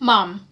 Mum,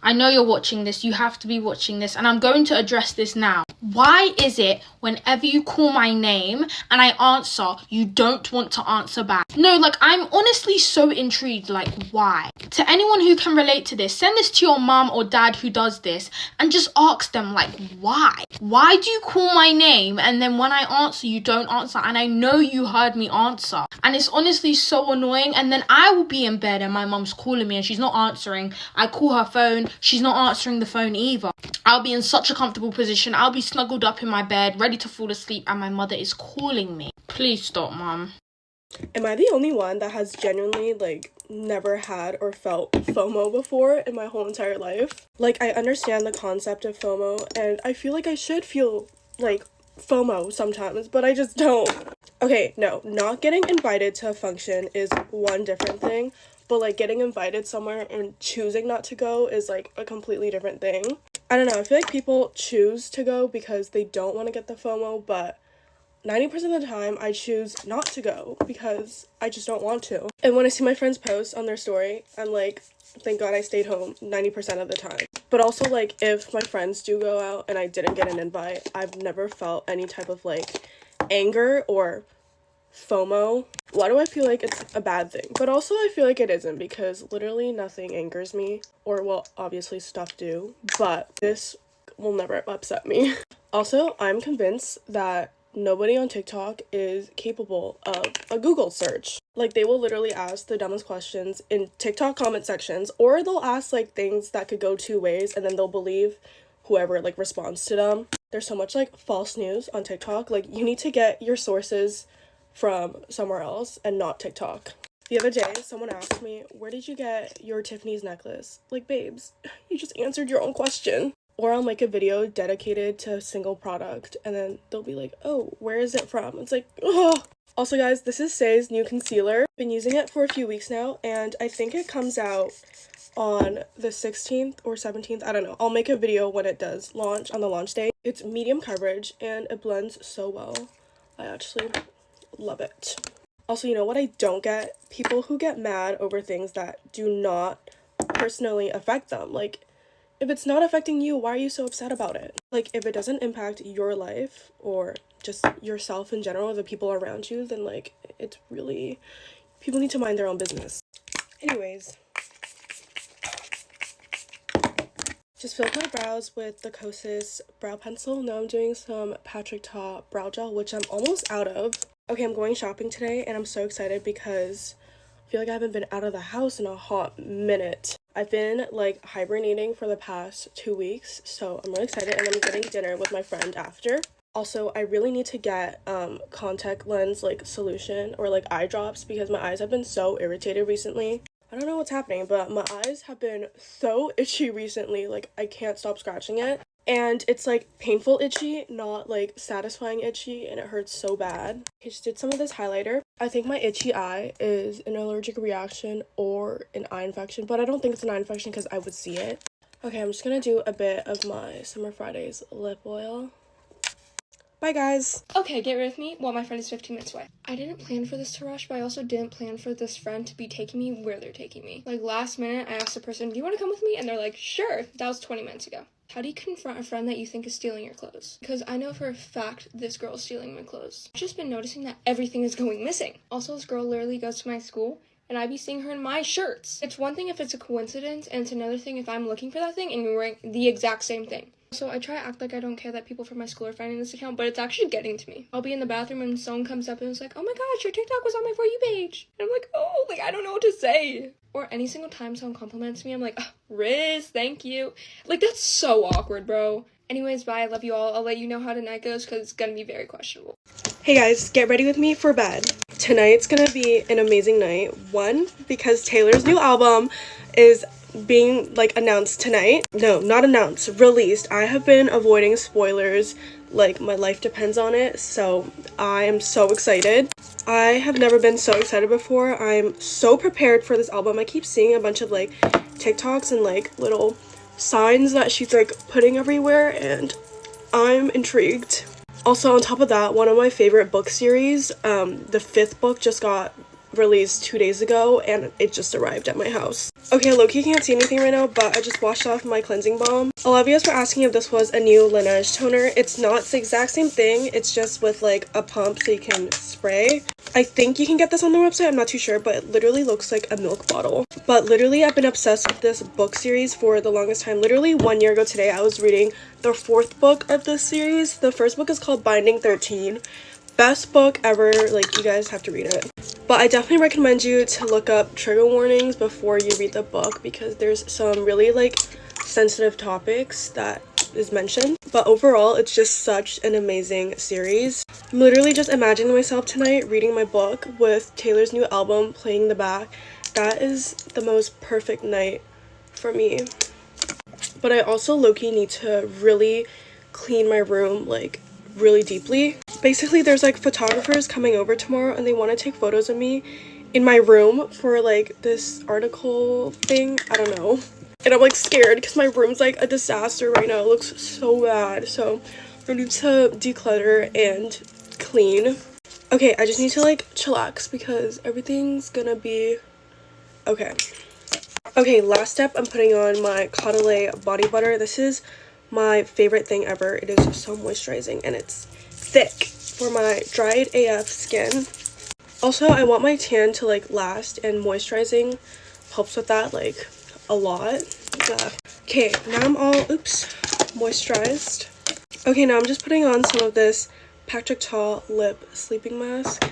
I know you're watching this. You have to be watching this, and I'm going to address this now. Why is it whenever you call my name and I answer, you don't want to answer back? No, like, I'm honestly so intrigued. Like, why? To anyone who can relate to this, send this to your mum or dad who does this and just ask them, like, why? Why do you call my name and then when I answer, you don't answer? And I know you heard me answer. And it's honestly so annoying. And then I will be in bed and my mum's calling me and she's not answering. I call her phone, she's not answering the phone either. I'll be in such a comfortable position. I'll be snuggled up in my bed, ready to fall asleep, and my mother is calling me. Please stop, Mum. Am I the only one that has genuinely, like, never had or felt FOMO before in my whole entire life? Like, I understand the concept of FOMO, and I feel like I should feel, like, FOMO sometimes, but I just don't. Okay, no, not getting invited to a function is one different thing, but, like, getting invited somewhere and choosing not to go is, like, a completely different thing. I don't know, I feel like people choose to go because they don't want to get the FOMO, but 90% of the time, I choose not to go because I just don't want to. And when I see my friends post on their story, I'm like, thank God I stayed home 90% of the time. But also, like, if my friends do go out and I didn't get an invite, I've never felt any type of, like, anger or FOMO. Why do I feel like it's a bad thing? But also I feel like it isn't, because literally nothing angers me. Or, well, obviously stuff do, but this will never upset me. Also, I'm convinced that nobody on TikTok is capable of a Google search. Like, they will literally ask the dumbest questions in TikTok comment sections, or they'll ask, like, things that could go two ways, and then they'll believe whoever, like, responds to them. There's so much, like, false news on TikTok. Like, you need to get your sources from somewhere else and not TikTok. The other day, someone asked me, where did you get your Tiffany's necklace? Like, babes, you just answered your own question. Or I'll make a video dedicated to a single product, and then they'll be like, oh, where is it from? It's like, oh. Also, guys, this is Say's new concealer. Been using it for a few weeks now, and I think it comes out on the 16th or 17th. I don't know. I'll make a video when it does launch, on the launch day. It's medium coverage, and it blends so well. I actually love it. Also, you know what I don't get? People who get mad over things that do not personally affect them. Like, if it's not affecting you, why are you so upset about it? Like, if it doesn't impact your life or just yourself in general, the people around you, then, like, it's really, people need to mind their own business. Anyways, just filled my brows with the Kosas brow pencil. Now I'm doing some Patrick Ta brow gel, which I'm almost out of. Okay, I'm going shopping today, and I'm so excited because I feel like I haven't been out of the house in a hot minute. I've been, like, hibernating for the past 2 weeks, so I'm really excited, and I'm getting dinner with my friend after. Also, I really need to get contact lens, like, solution or, like, eye drops because my eyes have been so irritated recently. I don't know what's happening, but my eyes have been so itchy recently, like, I can't stop scratching it. And it's, like, painful itchy, not, like, satisfying itchy, and it hurts so bad. I just did some of this highlighter. I think my itchy eye is an allergic reaction or an eye infection, but I don't think it's an eye infection because I would see it. Okay, I'm just gonna do a bit of my Summer Fridays lip oil. Bye, guys. Okay, get rid of me while my friend is 15 minutes away. I didn't plan for this to rush, but I also didn't plan for this friend to be taking me where they're taking me. Like, last minute, I asked the person, do you want to come with me? And they're like, sure. That was 20 minutes ago. How do you confront a friend that you think is stealing your clothes? Because I know for a fact this girl is stealing my clothes. I've just been noticing that everything is going missing. Also, this girl literally goes to my school, and I be seeing her in my shirts. It's one thing if it's a coincidence, and it's another thing if I'm looking for that thing and you're wearing the exact same thing. So I try to act like I don't care that people from my school are finding this account, but it's actually getting to me. I'll be in the bathroom and someone comes up and is like, oh my gosh, your TikTok was on my For You page. And I'm like, oh, like, I don't know what to say. Or any single time someone compliments me, I'm like, oh, Riz, thank you. Like, that's so awkward, bro. Anyways, bye, I love you all. I'll let you know how tonight goes because it's gonna be very questionable. Hey guys, get ready with me for bed. Tonight's gonna be an amazing night. One, because Taylor's new album is being, like, announced tonight. No, not announced, released. I have been avoiding spoilers, like, my life depends on it, so I am so excited. I have never been so excited before. I'm so prepared for this album. I keep seeing a bunch of, like, TikToks and, like, little signs that she's, like, putting everywhere, and I'm intrigued. Also, on top of that, one of my favorite book series, the 5th book just got released 2 days ago, and it just arrived at my house. Okay, low-key can't see anything right now, but I just washed off my cleansing balm. A lot of you guys were asking if this was a new Laneige toner. It's not. It's the exact same thing. It's just with like a pump so you can spray. I think you can get this on their website. I'm not too sure, but it literally looks like a milk bottle. But literally, I've been obsessed with this book series for the longest time. Literally 1 year ago today, I was reading the 4th book of this series. The first book is called Binding 13. Best book ever. Like, you guys have to read it. But I definitely recommend you to look up trigger warnings before you read the book, because there's some really like sensitive topics that is mentioned. But overall, it's just such an amazing series. I'm literally just imagining myself tonight reading my book with Taylor's new album playing in the back. That is the most perfect night for me. But I also low-key need to really clean my room like really deeply. Basically, there's like photographers coming over tomorrow and they want to take photos of me in my room for like this article thing. I don't know. And I'm like scared because my room's like a disaster right now. It looks so bad. So I need to declutter and clean. Okay, I just need to like chillax because everything's gonna be okay. Okay, last step, I'm putting on my Caudalie body butter. This is my favorite thing ever. It is so moisturizing and it's thick for my dried AF skin. Also, I want my tan to like last, and moisturizing helps with that like a lot. Okay, now I'm all moisturized. Okay, now I'm just putting on some of this Patrick Ta lip sleeping mask.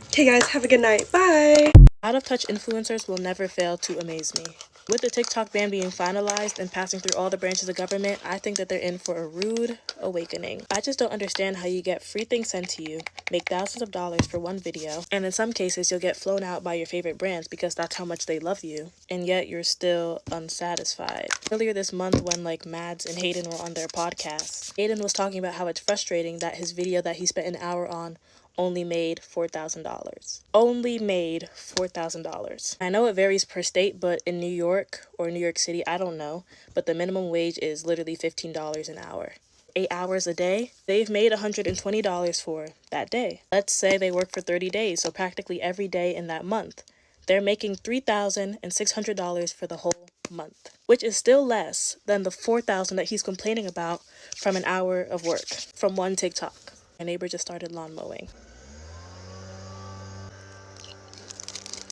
Okay guys, have a good night. Bye. Out of touch influencers will never fail to amaze me. With the TikTok ban being finalized and passing through all the branches of government, I think that they're in for a rude awakening. I just don't understand how you get free things sent to you, make thousands of dollars for one video, and in some cases you'll get flown out by your favorite brands because that's how much they love you, and yet you're still unsatisfied. Earlier this month when like Mads and Hayden were on their podcast, Hayden was talking about how it's frustrating that his video that he spent an hour on only made $4,000. Only made $4,000. I know it varies per state, but in New York or New York City, I don't know, but the minimum wage is literally $15 an hour. 8 hours a day, they've made $120 for that day. Let's say they work for 30 days, so practically every day in that month. They're making $3,600 for the whole month, which is still less than the $4,000 that he's complaining about from an hour of work from one TikTok. My neighbor just started lawn mowing.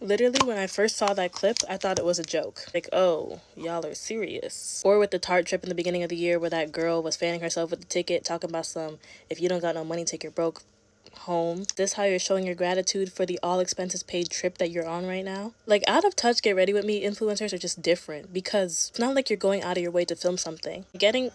Literally, when I first saw that clip, I thought it was a joke. Like, oh, y'all are serious. Or with the Tarte trip in the beginning of the year where that girl was fanning herself with the ticket, talking about some, if you don't got no money, take your broke home. Is this how you're showing your gratitude for the all expenses paid trip that you're on right now? Like, out of touch, get ready with me influencers are just different because it's not like you're going out of your way to film something. Getting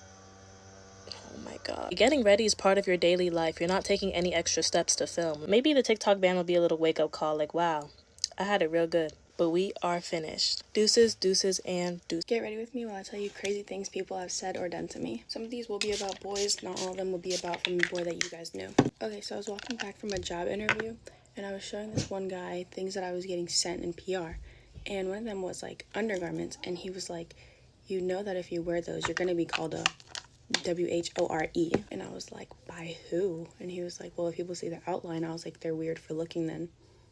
ready is part of your daily life. You're not taking any extra steps to film. Maybe the TikTok ban will be a little wake-up call, like, wow, I had it real good. But we are finished. Deuces, deuces, and deuces. Get ready with me while I tell you crazy things people have said or done to me. Some of these will be about boys, not all of them will be about from a boy that you guys knew. Okay, so I was walking back from a job interview, and I was showing this one guy things that I was getting sent in PR. And one of them was, like, undergarments, and he was like, you know that if you wear those, you're going to be called a W-H-O-R-E. And I was like, by who? And he was like, well, if people see the outline. I was like, they're weird for looking then.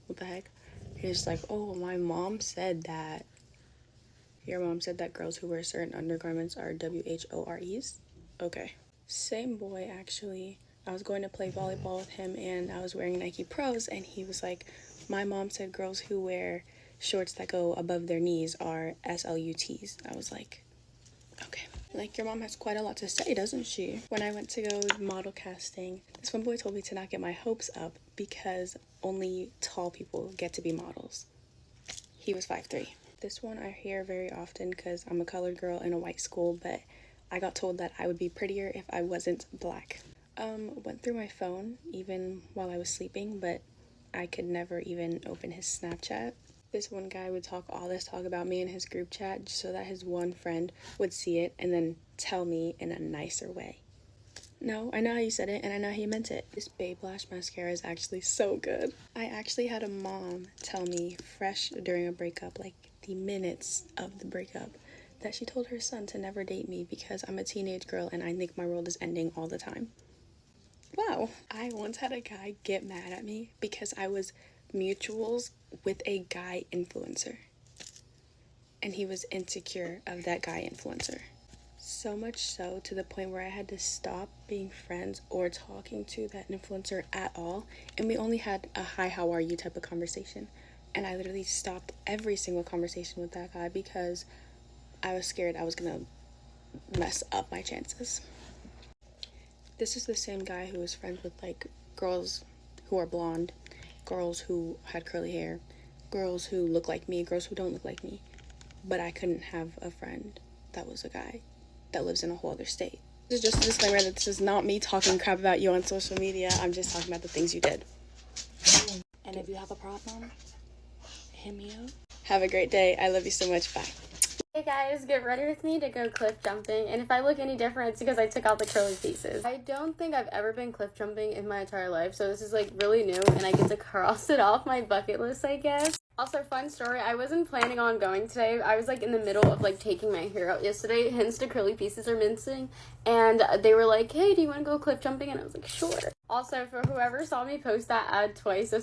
What the heck? He was like, oh, my mom said that. Your mom said that girls who wear certain undergarments are W-H-O-R-Es? Okay. Same boy, actually. I was going to play volleyball with him, and I was wearing Nike Pros, and he was like, my mom said girls who wear shorts that go above their knees are S-L-U-Ts. I was like, okay. Like, your mom has quite a lot to say, doesn't she? When I went to go model casting, this one boy told me to not get my hopes up because only tall people get to be models. He was 5'3". This one I hear very often because I'm a colored girl in a white school, but I got told that I would be prettier if I wasn't black. Went through my phone even while I was sleeping, but I could never even open his Snapchat. This one guy would talk all this talk about me in his group chat so that his one friend would see it and then tell me in a nicer way. No, I know how you said it and I know how you meant it. This Babe Lash mascara is actually so good. I actually had a mom tell me fresh during a breakup, like the minutes of the breakup, that she told her son to never date me because I'm a teenage girl and I think my world is ending all the time. Wow. I once had a guy get mad at me because I was mutuals with a guy influencer. And he was insecure of that guy influencer. So much so to the point where I had to stop being friends or talking to that influencer at all. And we only had a hi, how are you type of conversation. And I literally stopped every single conversation with that guy because I was scared I was gonna mess up my chances. This is the same guy who was friends with like girls who are blonde, girls who had curly hair, girls who look like me, girls who don't look like me. But I couldn't have a friend that was a guy that lives in a whole other state. This is just a disclaimer that this is not me talking crap about you on social media. I'm just talking about the things you did. And if you have a problem, hit me up. Have a great day. I love you so much. Bye. Hey guys, get ready with me to go cliff jumping, and if I look any different, it's because I took out the curly pieces. I don't think I've ever been cliff jumping in my entire life, so this is like really new, and I get to cross it off my bucket list, I guess. Also, fun story, I wasn't planning on going today. I was like in the middle of like taking my hair out yesterday, hence the curly pieces are missing, and they were like, hey, do you want to go cliff jumping? And I was like, sure. Also, for whoever saw me post that ad twice,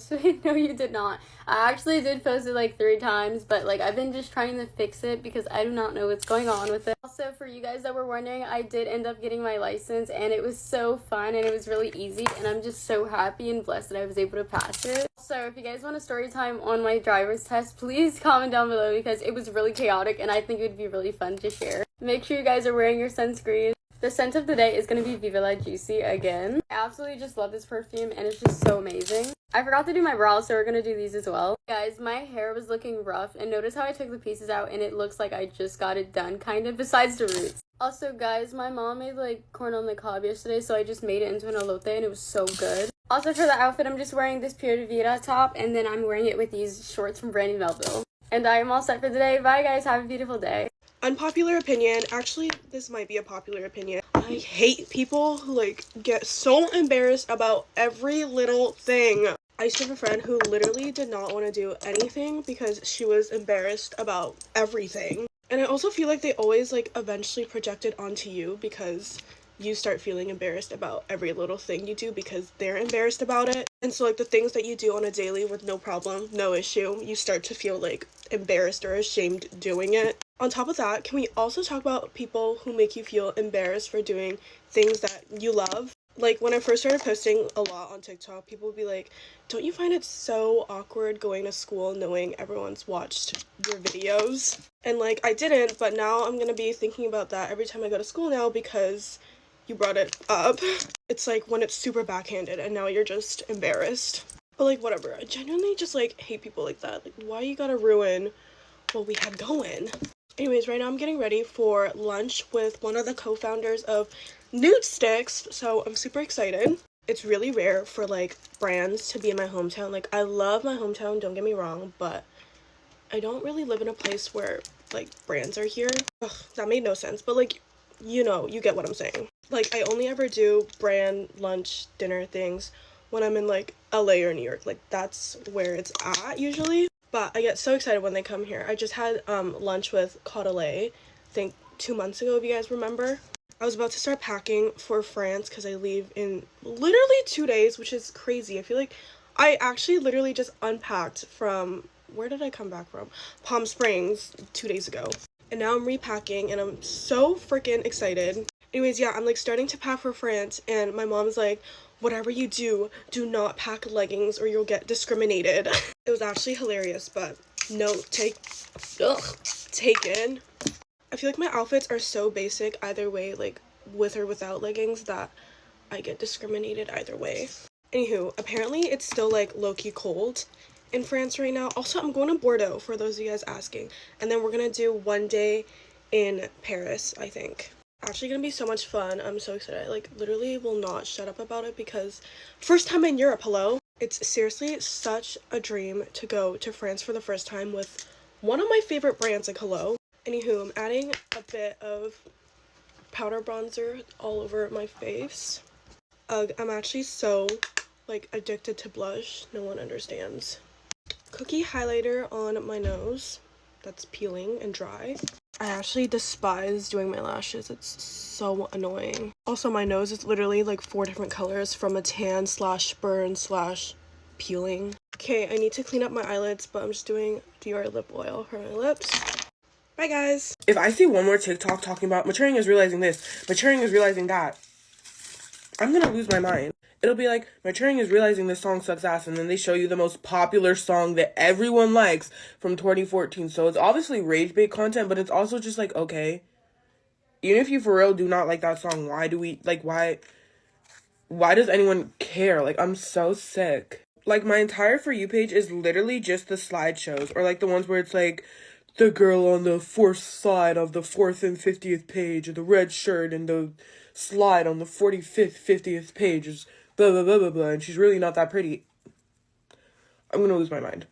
no, you did not. I actually did post it like 3 times, but like I've been just trying to fix it because I do not know what's going on with it. Also, for you guys that were wondering, I did end up getting my license, and it was so fun, and it was really easy, and I'm just so happy and blessed that I was able to pass it. So if you guys want a story time on my driver's test, please comment down below because it was really chaotic, and I think it would be really fun to share. Make sure you guys are wearing your sunscreen. The scent of the day is going to be Viva La Juicy again. I absolutely just love this perfume, and it's just so amazing. I forgot to do my brows, so we're going to do these as well. Guys, my hair was looking rough, and notice how I took the pieces out, and it looks like I just got it done, kind of, besides the roots. Also, guys, my mom made, like, corn on the cob yesterday, so I just made it into an elote, and it was so good. Also, for the outfit, I'm just wearing this Pure Vida top, and then I'm wearing it with these shorts from Brandy Melville. And I am all set for the day. Bye, guys. Have a beautiful day. Unpopular opinion. Actually, this might be a popular opinion. I hate people who, like, get so embarrassed about every little thing. I used to have a friend who literally did not want to do anything because she was embarrassed about everything. And I also feel like they always, like, eventually project it onto you because you start feeling embarrassed about every little thing you do because they're embarrassed about it. And so, like, the things that you do on a daily with no problem, no issue, you start to feel, like, embarrassed or ashamed doing it. On top of that, can we also talk about people who make you feel embarrassed for doing things that you love? Like, when I first started posting a lot on TikTok, people would be like, don't you find it so awkward going to school knowing everyone's watched your videos? And, like, I didn't, but now I'm gonna be thinking about that every time I go to school now because you brought it up. It's like when it's super backhanded and now you're just embarrassed. But, like, whatever. I genuinely just, like, hate people like that. Like, why you gotta ruin what we had going? Anyways, right now I'm getting ready for lunch with one of the co-founders of Nude Sticks, so I'm super excited. It's really rare for, like, brands to be in my hometown. Like, I love my hometown, don't get me wrong, but I don't really live in a place where, like, brands are here. Ugh, that made no sense, but, like, you know, you get what I'm saying. Like, I only ever do brand lunch, dinner things when I'm in, like, LA or New York. Like, that's where it's at usually. But I get so excited when they come here. I just had lunch with Caudalet, I think 2 months ago, if you guys remember. I was about to start packing for France because I leave in literally 2 days, which is crazy. I feel like I actually literally just unpacked from, where did I come back from? Palm Springs 2 days ago. And now I'm repacking and I'm so freaking excited. Anyways, yeah, I'm like starting to pack for France and my mom's like, whatever you do, do not pack leggings or you'll get discriminated. It was actually hilarious, but note taken. I feel like my outfits are so basic either way, like with or without leggings, that I get discriminated either way. Anywho, apparently it's still like low-key cold in France right now. Also, I'm going to Bordeaux for those of you guys asking. And then we're gonna do one day in Paris, I think. Actually gonna be so much fun. I'm so excited. I like literally will not shut up about it because first time in Europe, hello. It's seriously such a dream to go to France for the first time with one of my favorite brands, like hello. Anywho, I'm adding a bit of powder bronzer all over my face. I'm actually so like addicted to blush. No one understands. Cookie highlighter on my nose that's peeling and dry. I actually despise doing my lashes. It's so annoying. Also, my nose is literally like 4 different colors from a tan slash burn slash peeling. Okay, I need to clean up my eyelids, but I'm just doing Dior lip oil for my lips. Bye, guys. If I see one more TikTok talking about maturing is realizing this, maturing is realizing that, I'm gonna lose my mind. It'll be like, maturing is realizing this song sucks ass, and then they show you the most popular song that everyone likes from 2014. So it's obviously rage bait content, but it's also just like, okay, even if you for real do not like that song, why does anyone care? Like, I'm so sick. Like, my entire For You page is literally just the slideshows, or like the ones where it's like, the girl on the fourth slide of the 4th and 50th page, or the red shirt, and the slide on the 45th, 50th page is blah, blah, blah, blah, blah, and she's really not that pretty. I'm gonna lose my mind.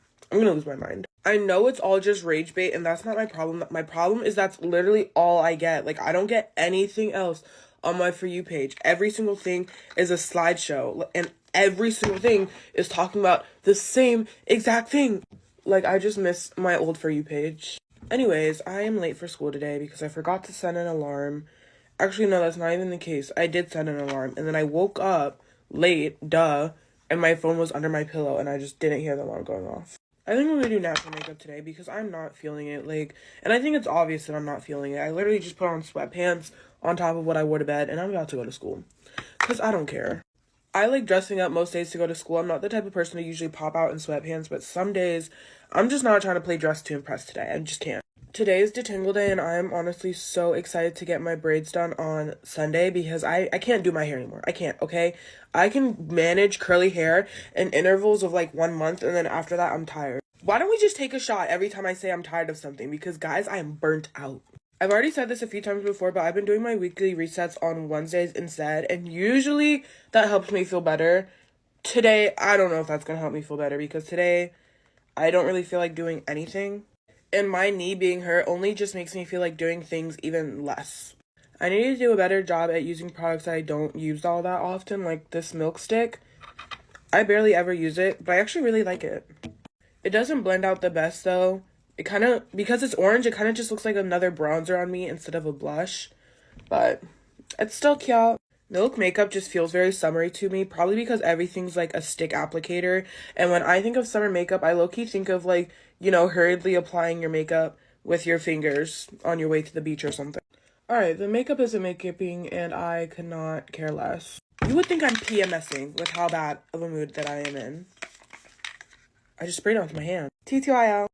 I know it's all just rage bait, and that's not my problem. My problem is that's literally all I get. Like, I don't get anything else on my For You page. Every single thing is a slideshow, and every single thing is talking about the same exact thing. Like, I just miss my old For You page. Anyways, I am late for school today because I forgot to set an alarm. Actually, no, that's not even the case. I did set an alarm, and then I woke up late, and my phone was under my pillow, and I just didn't hear the alarm going off. I think I'm gonna do natural makeup today because I'm not feeling it, like, and I think it's obvious that I'm not feeling it. I literally just put on sweatpants on top of what I wore to bed, and I'm about to go to school. Because I don't care. I like dressing up most days to go to school. I'm not the type of person to usually pop out in sweatpants, but some days, I'm just not trying to play dress to impress today. I just can't. Today is detangle day, and I'm honestly so excited to get my braids done on Sunday because I can't do my hair anymore. I can't, okay? I can manage curly hair in intervals of like 1 month, and then after that, I'm tired. Why don't we just take a shot every time I say I'm tired of something? Because, guys, I am burnt out. I've already said this a few times before, but I've been doing my weekly resets on Wednesdays instead, and usually that helps me feel better. Today, I don't know if that's going to help me feel better because today, I don't really feel like doing anything. And my knee being hurt only just makes me feel like doing things even less. I need to do a better job at using products that I don't use all that often, like this milk stick. I barely ever use it, but I actually really like it. It doesn't blend out the best though. It kind of, because it's orange, it kind of just looks like another bronzer on me instead of a blush. But it's still cute. Milk makeup just feels very summery to me, probably because everything's like a stick applicator. And when I think of summer makeup, I low-key think of like, you know, hurriedly applying your makeup with your fingers on your way to the beach or something. Alright, the makeup isn't makeuping, and I could not care less. You would think I'm PMSing with how bad of a mood that I am in. I just sprayed it onto my hand. TTYL.